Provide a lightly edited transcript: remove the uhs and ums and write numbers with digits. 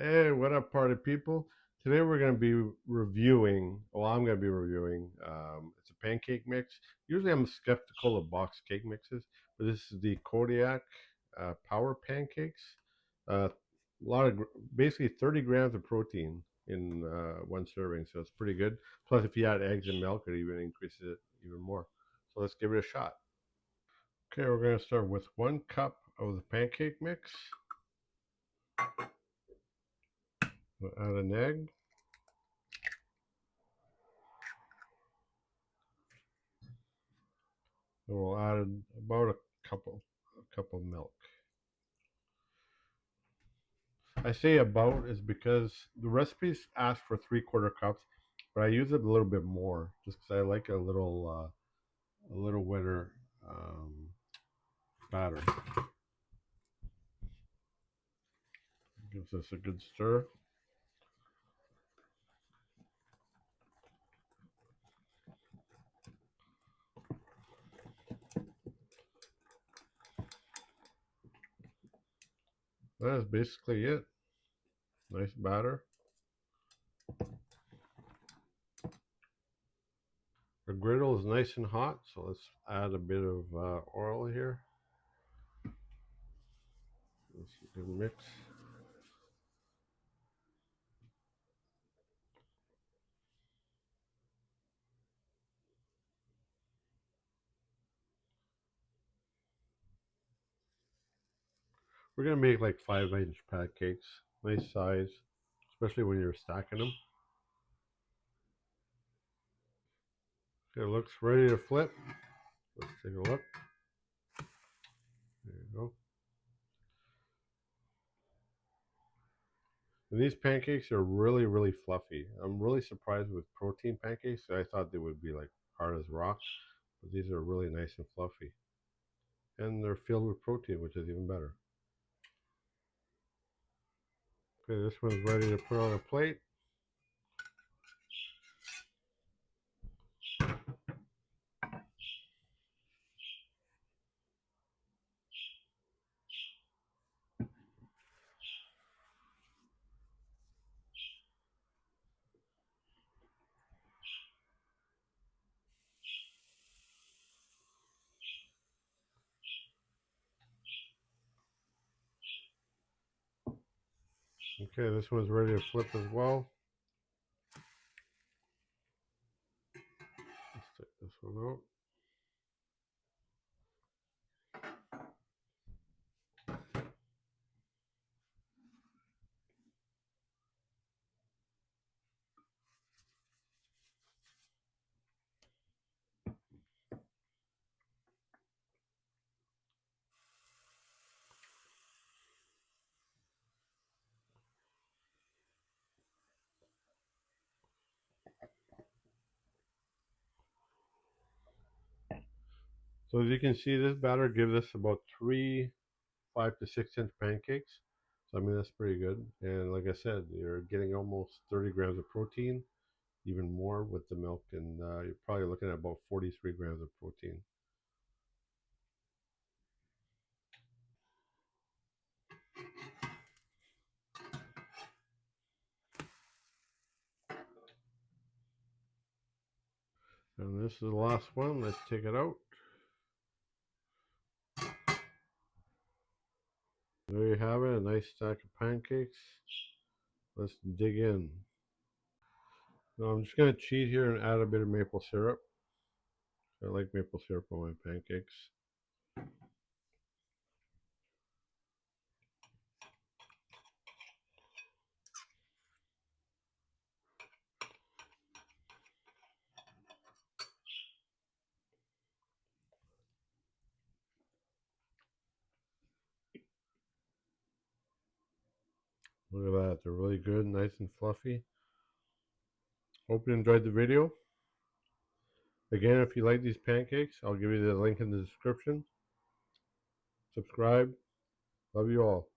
Hey, what up, party people? Today we're going to be reviewing, well, I'm going to be reviewing, it's a pancake mix. Usually I'm skeptical of box cake mixes, but this is the Kodiak Power Pancakes. A lot of, basically 30 grams of protein in one serving, so it's pretty good. Plus, if you add eggs and milk, it even increases it even more. So let's give it a shot. Okay, we're going to start with 1 cup of the pancake mix. We'll add an egg. And we'll add about a cup of milk. I say about is because the recipes ask for 3/4 cups, but I use it a little bit more just because I like a little wetter batter. Gives us a good stir. That is basically it. Nice batter. Our griddle is nice and hot, so let's add a bit of oil here. That's a good mix. We're gonna make like 5-inch pancakes, nice size, especially when you're stacking them. Okay, it looks ready to flip. Let's take a look. There you go. And these pancakes are really, really fluffy. I'm really surprised with protein pancakes. I thought they would be like hard as rocks, but these are really nice and fluffy. And they're filled with protein, which is even better. Okay, this one's ready to put on a plate. Okay, this one's ready to flip as well. Let's take this one out. So as you can see, this batter gives us about 5 to 6 inch pancakes. So I mean, that's pretty good. And like I said, you're getting almost 30 grams of protein, even more with the milk, and you're probably looking at about 43 grams of protein. And this is the last one. Let's take it out. There you have it, a nice stack of pancakes. Let's dig in. Now I'm just going to cheat here and add a bit of maple syrup. I like maple syrup on my pancakes. Look at that, they're really good, nice and fluffy. Hope you enjoyed the video. Again, if you like these pancakes, I'll give you the link in the description. Subscribe. Love you all.